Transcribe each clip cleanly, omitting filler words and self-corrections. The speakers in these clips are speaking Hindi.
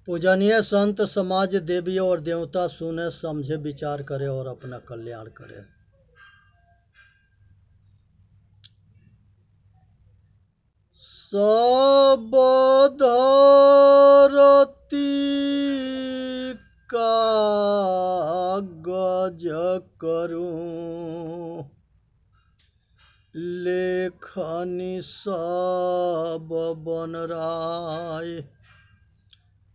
पूजनीय संत समाज देवियों और देवता सुने समझे विचार करे और अपना कल्याण करे। सब धरती कागज करूं, लेखनी सब बन राय।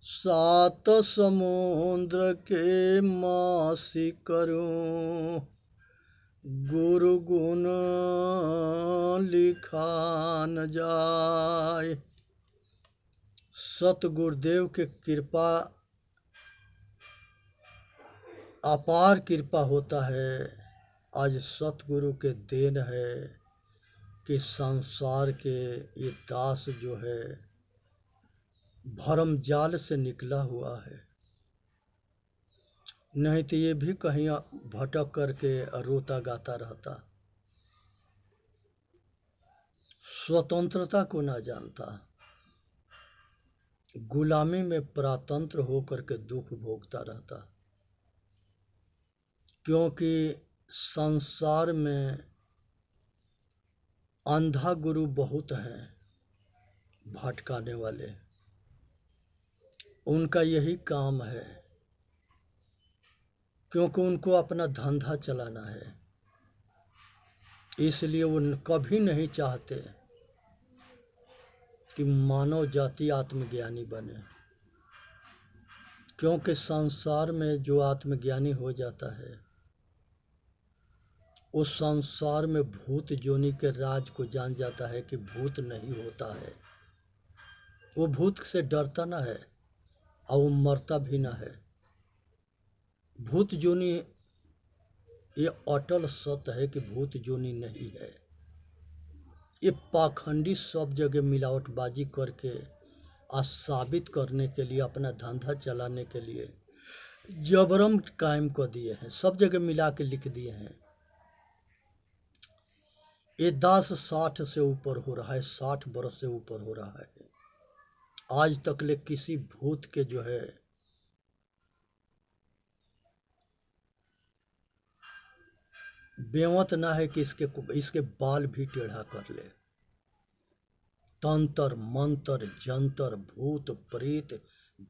सात समुद्र के मासी करूं, गुरु गुण लिखा न जाय। सतगुरुदेव के कृपा अपार कृपा होता है। आज सतगुरु के देन है कि संसार के ये दास जो है भरम जाल से निकला हुआ है, नहीं तो ये भी कहीं भटक करके रोता गाता रहता, स्वतंत्रता को ना जानता, गुलामी में परातंत्र होकर के दुख भोगता रहता। क्योंकि संसार में अंधा गुरु बहुत हैं भटकाने वाले, उनका यही काम है, क्योंकि उनको अपना धंधा चलाना है। इसलिए वो कभी नहीं चाहते कि मानव जाति आत्मज्ञानी बने, क्योंकि संसार में जो आत्मज्ञानी हो जाता है उस संसार में भूत जोनी के राज को जान जाता है कि भूत नहीं होता है। वो भूत से डरता ना है और वो मरता भी ना है। भूत जोनी ये अटल सत्य है कि भूत जोनी नहीं है। ये पाखंडी सब जगह मिलावटबाजी करके साबित करने के लिए, अपना धंधा चलाने के लिए जबरन कायम कर दिए हैं, सब जगह मिला के लिख दिए हैं। ये दास 60 से ऊपर हो रहा है, 60 बरस से ऊपर हो रहा है। आज तक ले किसी भूत के जो है बेवत ना है कि इसके बाल भी टेढ़ा कर ले। तंत्र मंत्र जंतर भूत प्रेत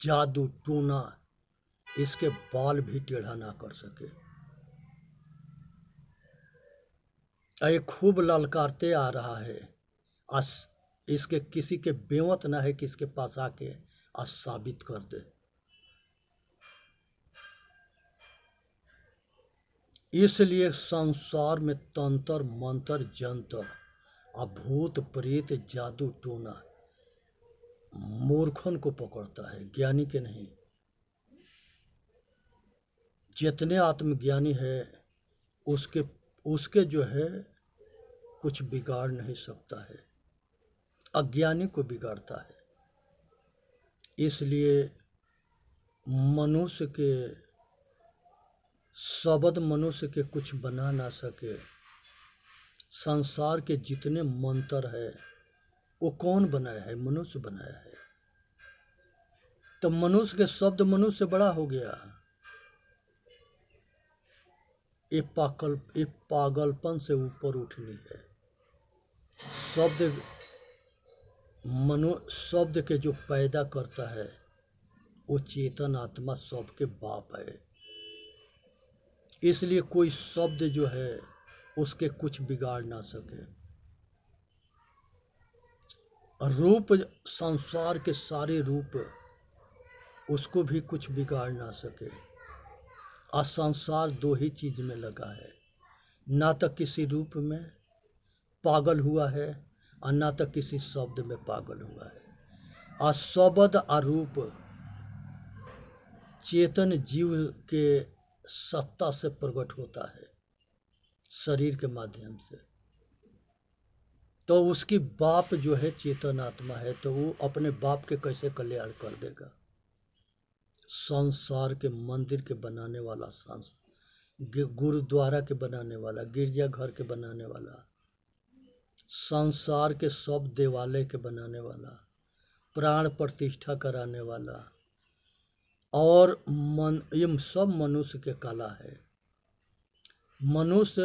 जादू टूना इसके बाल भी टेढ़ा ना कर सके। ये खूब ललकारते आ रहा है। इसके किसी के बेवत ना है कि इसके पास आके साबित कर दे। इसलिए संसार में तंत्र मंत्र जंतर भूत प्रेत जादू टोना मूर्खन को पकड़ता है, ज्ञानी के नहीं। जितने आत्मज्ञानी है उसके जो है कुछ बिगाड़ नहीं सकता है, अज्ञानी को बिगाड़ता है। इसलिए मनुष्य के शब्द मनुष्य के कुछ बना ना सके। संसार के जितने मंत्र है वो कौन बनाया है? मनुष्य बनाया है। तो मनुष्य के शब्द मनुष्य से बड़ा हो गया। ये पागलपन से ऊपर उठनी है। शब्द के जो पैदा करता है वो चेतन आत्मा सबके बाप है। इसलिए कोई शब्द जो है उसके कुछ बिगाड़ ना सके। रूप संसार के सारे रूप उसको भी कुछ बिगाड़ ना सके। आज संसार दो ही चीज में लगा है, ना तो किसी रूप में पागल हुआ है और ना तो किसी शब्द में पागल हुआ है। आज शब्द और रूप चेतन जीव के सत्ता से प्रकट होता है शरीर के माध्यम से। तो उसकी बाप जो है चेतन आत्मा है, तो वो अपने बाप के कैसे कल्याण कर देगा? संसार के मंदिर के बनाने वाला, गुरुद्वारा के बनाने वाला, गिरजा घर के बनाने वाला, संसार के सब देवालय के बनाने वाला, प्राण प्रतिष्ठा कराने वाला, और ये सब मनुष्य के कला है। मनुष्य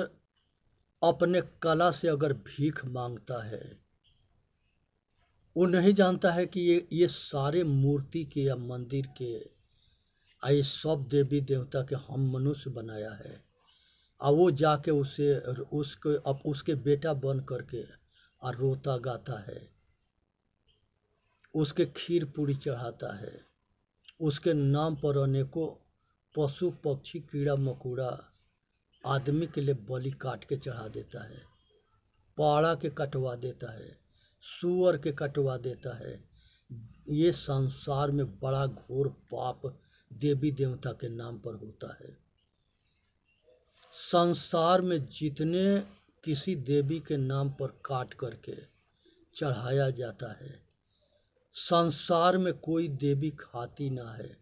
अपने कला से अगर भीख मांगता है, वो नहीं जानता है कि ये सारे मूर्ति के या मंदिर के ये सब देवी देवता के हम मनुष्य बनाया है। और वो जाके उसके बेटा बन करके और रोता गाता है, उसके खीर पूरी चढ़ाता है, उसके नाम पर अनेकों पशु पक्षी कीड़ा मकोड़ा आदमी के लिए बलि काट के चढ़ा देता है, पाड़ा के कटवा देता है, सूअर के कटवा देता है। ये संसार में बड़ा घोर पाप देवी देवता के नाम पर होता है। संसार में जितने किसी देवी के नाम पर काट करके चढ़ाया जाता है, संसार में कोई देवी खाती ना है।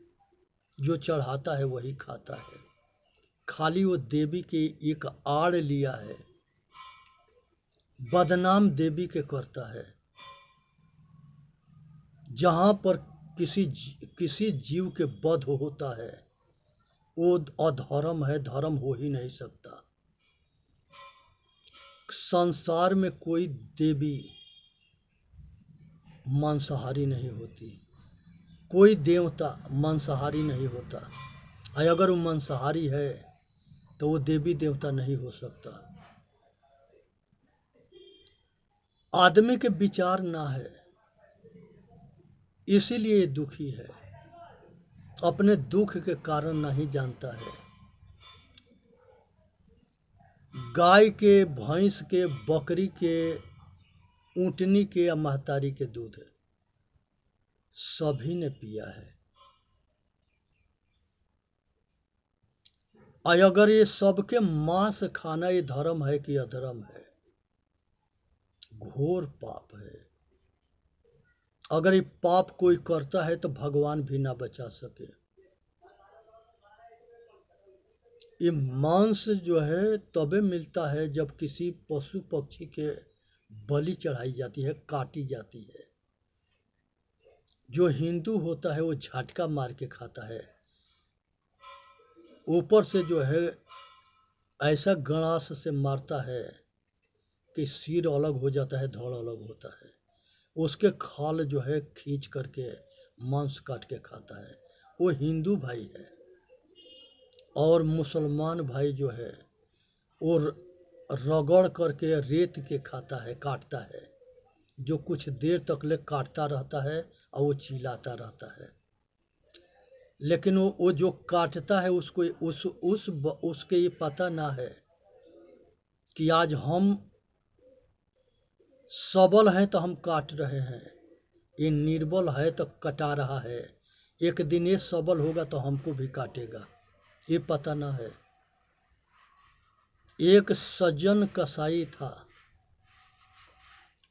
जो चढ़ाता है वही खाता है। खाली वो देवी के एक आड़ लिया है, बदनाम देवी के करता है। जहाँ पर किसी जीव के वध होता है वो अधर्म है, धर्म हो ही नहीं सकता। संसार में कोई देवी मांसाहारी नहीं होती, कोई देवता मांसाहारी नहीं होता। और अगर वो मांसाहारी है तो वो देवी देवता नहीं हो सकता। आदमी के विचार ना है, इसीलिए दुखी है, अपने दुख के कारण नहीं जानता है। गाय के, भैंस के, बकरी के, ऊँटनी के या महतारी के दूध सभी ने पिया है। और अगर ये सबके मांस खाना ये धर्म है कि अधर्म है? घोर पाप है। अगर ये पाप कोई करता है तो भगवान भी ना बचा सके। ये मांस जो है तबे मिलता है जब किसी पशु पक्षी के बलि चढ़ाई जाती है, काटी जाती है। जो हिंदू होता है वो झटका मार के खाता है, ऊपर से जो है ऐसा गणास से मारता है कि सिर अलग हो जाता है, धड़ अलग होता है। उसके खाल जो है खींच करके मांस काट के खाता है। वो हिंदू भाई है। और मुसलमान भाई जो है वो रगड़ करके रेत के खाता है, काटता है। जो कुछ देर तक ले काटता रहता है और वो चिल्लाता रहता है। लेकिन वो जो काटता है उसको उसके ये पता ना है कि आज हम सबल हैं तो हम काट रहे हैं, ये निर्बल है तो कटा रहा है। एक दिन ये सबल होगा तो हमको भी काटेगा, ये पता ना है। एक सज्जन कसाई था,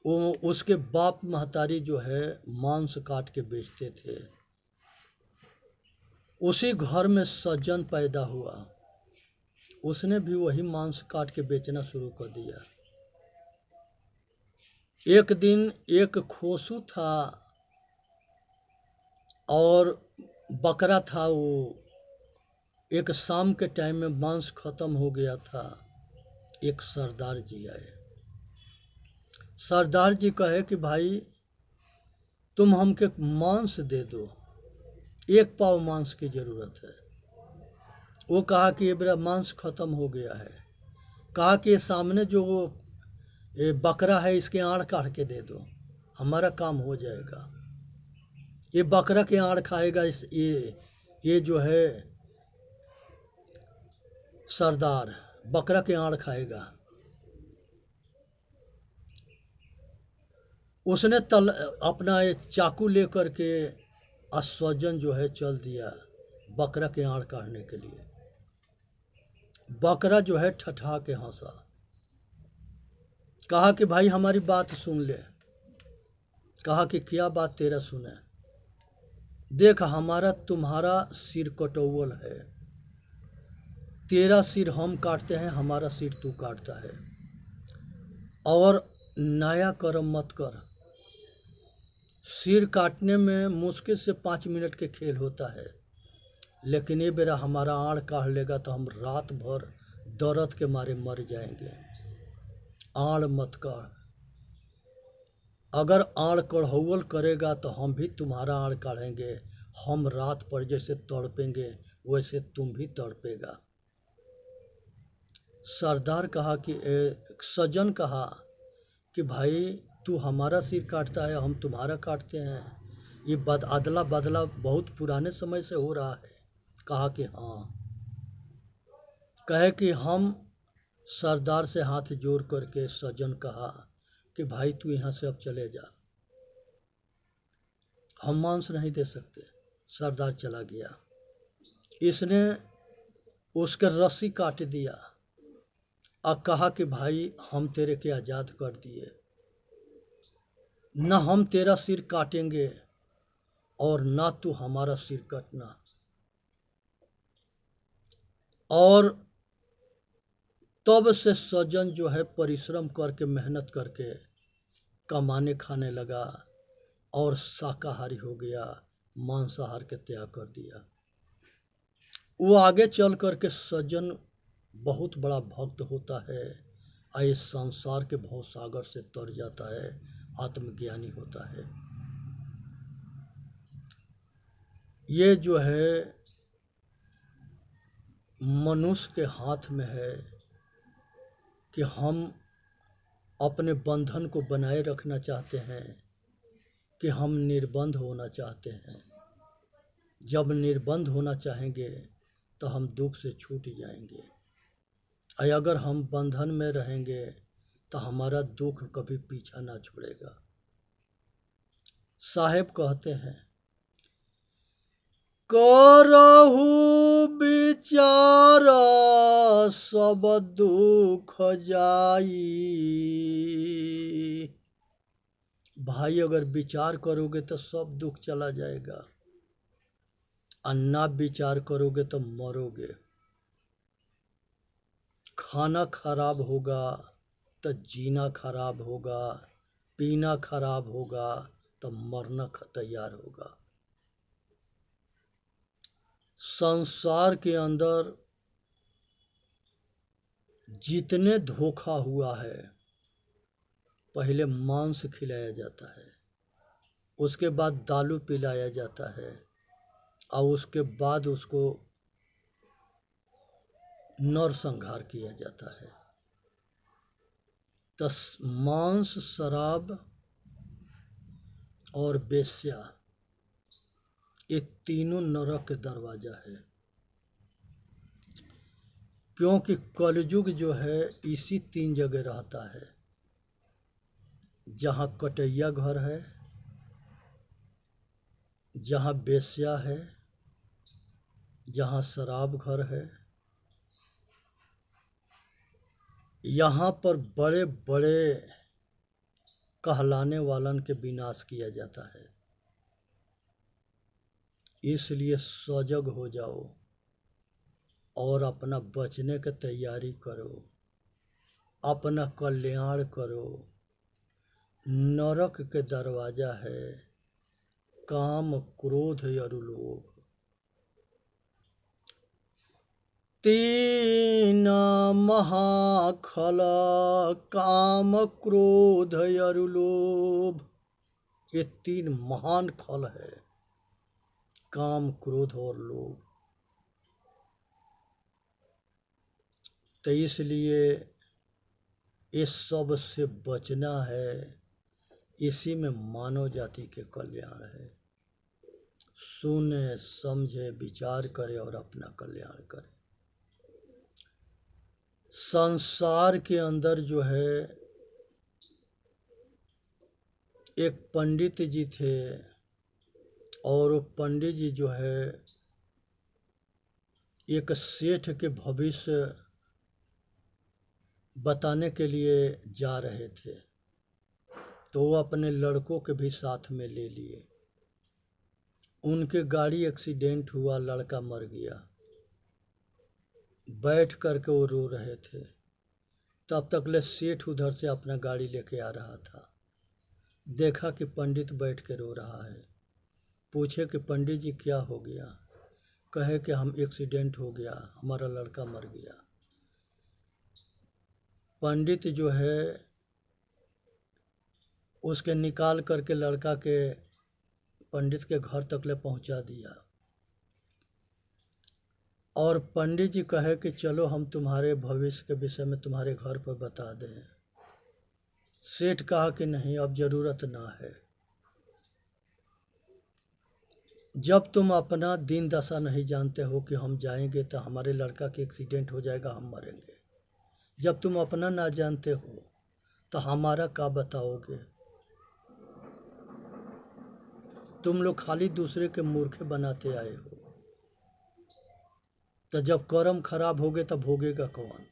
वो उसके बाप महतारी जो है मांस काट के बेचते थे। उसी घर में सज्जन पैदा हुआ, उसने भी वही मांस काट के बेचना शुरू कर दिया। एक दिन एक खोसू था और बकरा था। वो एक शाम के टाइम में मांस खत्म हो गया था। एक सरदार जी आए। सरदार जी कहे कि भाई तुम हमके मांस दे दो, एक पाव मांस की ज़रूरत है। वो कहा कि ये मेरा मांस खत्म हो गया है। कहा कि ये सामने जो ये बकरा है इसके आड़ काट के दे दो, हमारा काम हो जाएगा। ये बकरा के आड़ खाएगा, ये जो है सरदार बकरा के आड़ खाएगा। उसने अपना ये चाकू लेकर के सज्जन जो है चल दिया बकरा के आड़ काटने के लिए। बकरा जो है ठठा के हंसा, कहा कि भाई हमारी बात सुन ले। कहा कि क्या बात तेरा सुने? देख हमारा तुम्हारा सिर कटौवल है, तेरा सिर हम काटते हैं, हमारा सिर तू काटता है। और नया कर्म मत कर। सिर काटने में मुश्किल से 5 मिनट के खेल होता है, लेकिन ये बेरा हमारा आड़ काढ़ लेगा तो हम रात भर दर्द के मारे मर जाएंगे। आड़ मत काढ़, अगर आड़ कढ़ौल करेगा तो हम भी तुम्हारा आड़ काढ़ेंगे। हम रात पर जैसे तड़पेंगे वैसे तुम भी तड़पेगा। सरदार कहा कि सज्जन कहा कि भाई तू हमारा सिर काटता है, हम तुम्हारा काटते हैं, ये अदला बदला बहुत पुराने समय से हो रहा है। कहा कि हाँ। कहे कि हम सरदार से हाथ जोड़ करके सज्जन कहा कि भाई तू यहाँ से अब चले जा, हम मांस नहीं दे सकते। सरदार चला गया। इसने उसके रस्सी काट दिया और कहा कि भाई हम तेरे के आज़ाद कर दिए, न हम तेरा सिर काटेंगे और ना तू हमारा सिर काटना। और तब से सज्जन जो है परिश्रम करके मेहनत करके कमाने खाने लगा और शाकाहारी हो गया, मांसाहार के त्याग कर दिया। वो आगे चल करके सज्जन बहुत बड़ा भक्त होता है और इस संसार के भव सागर से तर जाता है, आत्मज्ञानी होता है। ये जो है मनुष्य के हाथ में है कि हम अपने बंधन को बनाए रखना चाहते हैं कि हम निर्बंध होना चाहते हैं। जब निर्बंध होना चाहेंगे तो हम दुख से छूट जाएंगे, और अगर हम बंधन में रहेंगे तो हमारा दुख कभी पीछा ना छोड़ेगा। साहेब कहते हैं, करहु विचार सब दुख जाई। भाई अगर विचार करोगे तो सब दुख चला जाएगा, और ना विचार करोगे तो मरोगे। खाना खराब होगा तो जीना खराब होगा, पीना खराब होगा तो मरना तैयार होगा। संसार के अंदर जितने धोखा हुआ है, पहले मांस खिलाया जाता है, उसके बाद दारू पिलाया जाता है, और उसके बाद उसको नरसंहार किया जाता है। तो मांस, शराब और वेश्या, ये तीनों नरक के दरवाजा है। क्योंकि कलयुग जो है इसी तीन जगह रहता है, जहाँ कटैया घर है, जहाँ वेश्या है, जहाँ शराब घर है। यहाँ पर बड़े बड़े कहलाने वालन के विनाश किया जाता है। इसलिए सजग हो जाओ और अपना बचने की तैयारी करो, अपना कल्याण करो। नरक के दरवाजा है काम, क्रोध और लोभ। तीन महाखल काम, क्रोध और लोभ, ये तीन महान खल है, काम, क्रोध और लोभ। तो इसलिए इस सब से बचना है, इसी में मानव जाति के कल्याण है। सुने, समझे, विचार करे और अपना कल्याण करे। संसार के अंदर जो है एक पंडित जी थे, और वो पंडित जी जो है एक सेठ के भविष्य बताने के लिए जा रहे थे, तो वो अपने लड़कों के भी साथ में ले लिए। उनके गाड़ी एक्सीडेंट हुआ, लड़का मर गया। बैठ करके वो रो रहे थे। तब तक ले सेठ उधर से अपना गाड़ी लेके आ रहा था, देखा कि पंडित बैठ के रो रहा है। पूछे कि पंडित जी क्या हो गया? कहे कि हम एक्सीडेंट हो गया, हमारा लड़का मर गया। पंडित जो है उसके निकाल करके लड़का के पंडित के घर तक ले पहुंचा दिया। और पंडित जी कहे कि चलो हम तुम्हारे भविष्य के विषय में तुम्हारे घर पर बता दें। सेठ कहा कि नहीं, अब ज़रूरत ना है। जब तुम अपना दिन दशा नहीं जानते हो कि हम जाएंगे तो हमारे लड़का के एक्सीडेंट हो जाएगा, हम मरेंगे, जब तुम अपना ना जानते हो तो हमारा क्या बताओगे? तुम लोग खाली दूसरे के मूर्ख बनाते आए हो, तो जब कर्म खराब होगे तब भोगेगा कौन?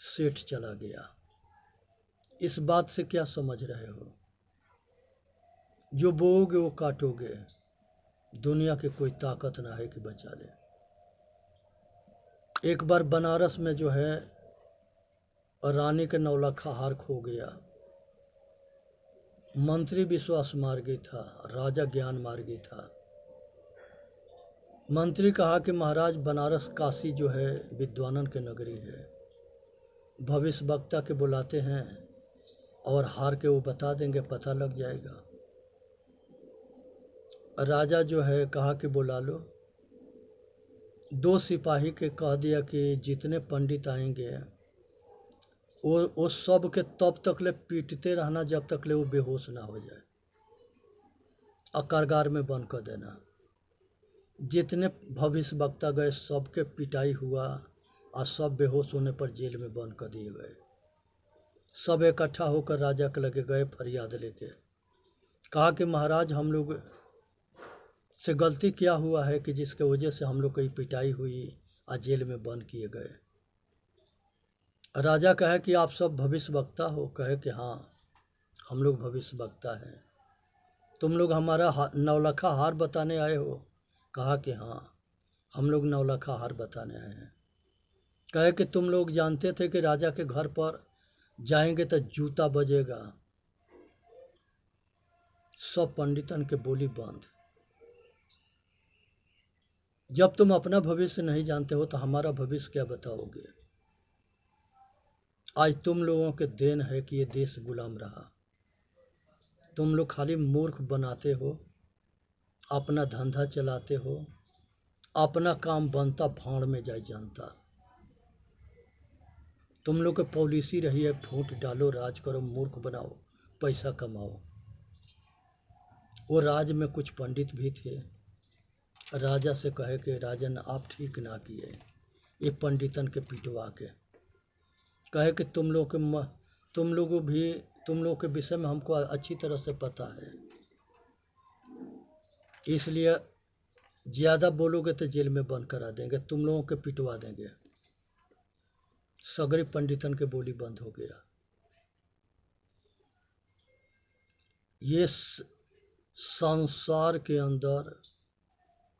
सेठ चला गया। इस बात से क्या समझ रहे हो? जो बोओगे वो काटोगे। दुनिया की कोई ताकत ना है कि बचा ले। एक बार बनारस में जो है रानी के नौलखा हार खो गया। मंत्री विश्वास मार्गी था, राजा ज्ञान मार्गी था। मंत्री कहा कि महाराज, बनारस काशी जो है विद्वानन के नगरी है, भविष्य वक्ता के बुलाते हैं और हार के वो बता देंगे, पता लग जाएगा। राजा जो है कहा कि बुला लो। 2 सिपाही के कह दिया कि जितने पंडित आएंगे वो सब के तब तक ले पीटते रहना जब तक ले वो बेहोश ना हो जाए, और कारागार में बंद कर देना। जितने भविष्य वक्ता गए सबके पिटाई हुआ और सब बेहोश होने पर जेल में बंद कर दिए गए। सब इकट्ठा होकर राजा के लगे गए फरियाद लेके। कहा कि महाराज, हम लोग से गलती क्या हुआ है कि जिसके वजह से हम लोग की पिटाई हुई और जेल में बंद किए गए? राजा कहे कि आप सब भविष्य वक्ता हो? कहे कि हाँ, हम लोग भविष्य वक्ता हैं। तुम लोग हमारा नौलखा हार बताने आए हो? कहा कि हाँ, हम लोग नौलखा हार बताने आए हैं। कहे कि तुम लोग जानते थे कि राजा के घर पर जाएंगे तो जूता बजेगा? सब पंडितन के बोली बंद। जब तुम अपना भविष्य नहीं जानते हो तो हमारा भविष्य क्या बताओगे? आज तुम लोगों के देन है कि ये देश गुलाम रहा। तुम लोग खाली मूर्ख बनाते हो, अपना धंधा चलाते हो, अपना काम बनता भाड़ में जाए जानता। तुम लोग की पॉलिसी रही है फूट डालो, राज करो, मूर्ख बनाओ, पैसा कमाओ। वो राज में कुछ पंडित भी थे। राजा से कहे कि राजन, आप ठीक ना किए ये पंडितन के पिटवा के। कहे कि तुम लोग के विषय में हमको अच्छी तरह से पता है, इसलिए ज़्यादा बोलोगे तो जेल में बंद करा देंगे, तुम लोगों के पिटवा देंगे। सगरी पंडितन के बोली बंद हो गया। ये संसार के अंदर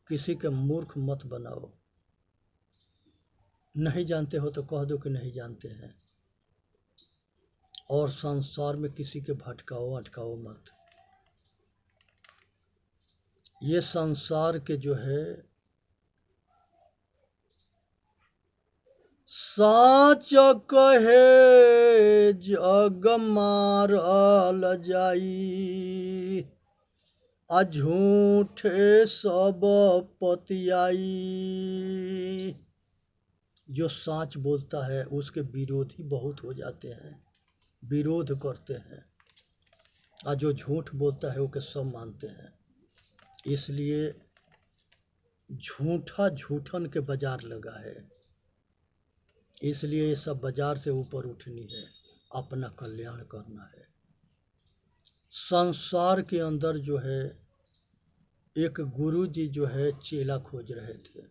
किसी के मूर्ख मत बनाओ। नहीं जानते हो तो कह दो कि नहीं जानते हैं, और संसार में किसी के भटकाओ अटकाओ मत। ये संसार के जो है साच कहे जग मारल जाई, आ झूठे सब पतियाई। जो साच बोलता है उसके विरोधी बहुत हो जाते हैं, विरोध करते हैं, और जो झूठ बोलता है वो के सब मानते हैं। इसलिए झूठा झूठन के बाजार लगा है। इसलिए ये सब बाजार से ऊपर उठनी है, अपना कल्याण करना है। संसार के अंदर जो है एक गुरु जी जो है चेला खोज रहे थे,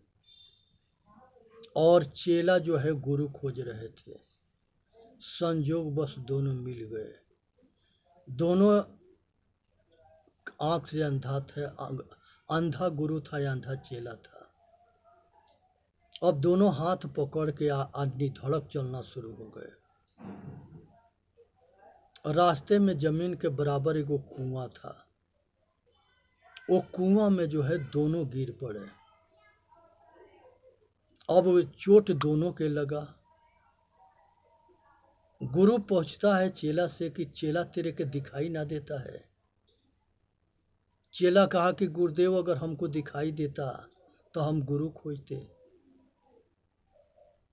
और चेला जो है गुरु खोज रहे थे। संयोग बस दोनों मिल गए। दोनों आँख से अंधा थे, अंधा गुरु था या अंधा चेला था। अब दोनों हाथ पकड़ के निधड़क चलना शुरू हो गए। रास्ते में जमीन के बराबर एगो कुआं था। वो कुआं में जो है दोनों गिर पड़े। अब चोट दोनों के लगा। गुरु पूछता है चेला से कि चेला तेरे के दिखाई ना देता है? चेला कहा कि गुरुदेव अगर हमको दिखाई देता तो हम गुरु खोजते।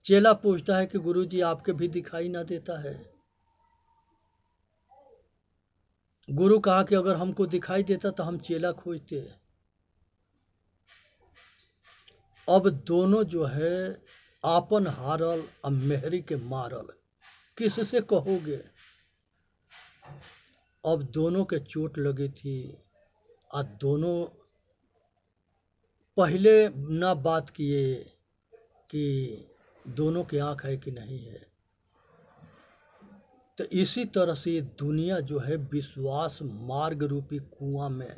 चेला पूछता है कि गुरु जी आपके भी दिखाई ना देता है? गुरु कहा कि अगर हमको दिखाई देता तो हम चेला खोजते। अब दोनों जो है आपन हारल अब मेहरी के मारल, किससे कहोगे? अब दोनों के चोट लगी थी और दोनों पहले ना बात किए कि दोनों की आँख है कि नहीं है। तो इसी तरह से ये दुनिया जो है विश्वास मार्ग रूपी कुआं में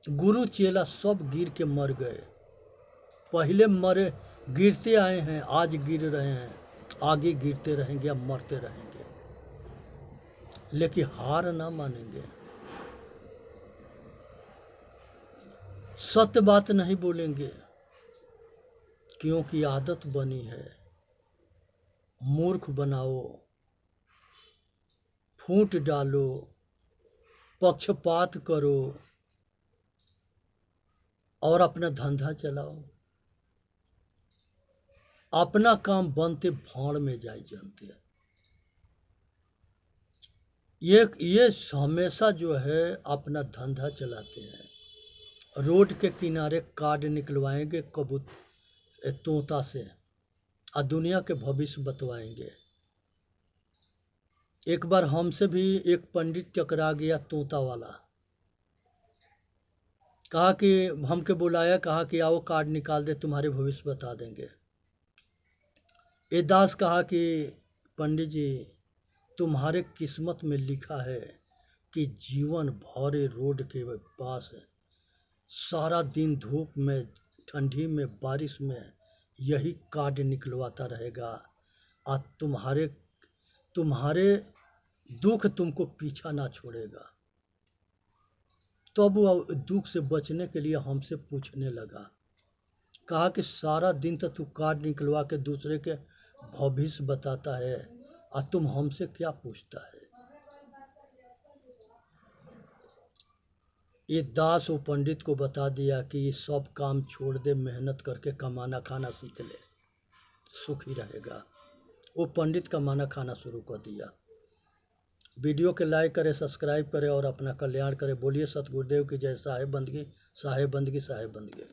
गुरु चेला सब गिर के मर गए। पहले मरे, गिरते आए हैं, आज गिर रहे हैं, आगे गिरते रहेंगे, अब मरते रहेंगे, लेकिन हार ना मानेंगे। सत्य बात नहीं बोलेंगे क्योंकि आदत बनी है। मूर्ख बनाओ, फूट डालो, पक्षपात करो और अपना धंधा चलाओ। अपना काम बनते भाड़ में जाए जानते। ये हमेशा जो है अपना धंधा चलाते हैं। रोड के किनारे कार्ड निकलवाएंगे तोता से और दुनिया के भविष्य बतवाएंगे। एक बार हमसे भी एक पंडित टकरा गया तोता वाला। कहा कि हमके बुलाया, कहा कि आओ कार्ड निकाल दे, तुम्हारे भविष्य बता देंगे। ये दास कहा कि पंडित जी तुम्हारे किस्मत में लिखा है कि जीवन भर रोड के पास सारा दिन धूप में, ठंडी में, बारिश में यही कार्ड निकलवाता रहेगा और तुम्हारे दुख तुमको पीछा ना छोड़ेगा। तो अब वो दुख से बचने के लिए हमसे पूछने लगा। कहा कि सारा दिन तो तू कार्ड निकलवा के दूसरे के भविष्य बताता है और तुम हमसे क्या पूछता है? ये दास वो पंडित को बता दिया कि ये सब काम छोड़ दे, मेहनत करके कमाना खाना सीख ले, सुखी रहेगा। वो पंडित कमाना खाना शुरू कर दिया। वीडियो के लाइक करें, सब्सक्राइब करें और अपना कल्याण करें। बोलिए सतगुरुदेव की जय। साहेब बंदगी, साहेब बंदगी, साहेब बंदगी।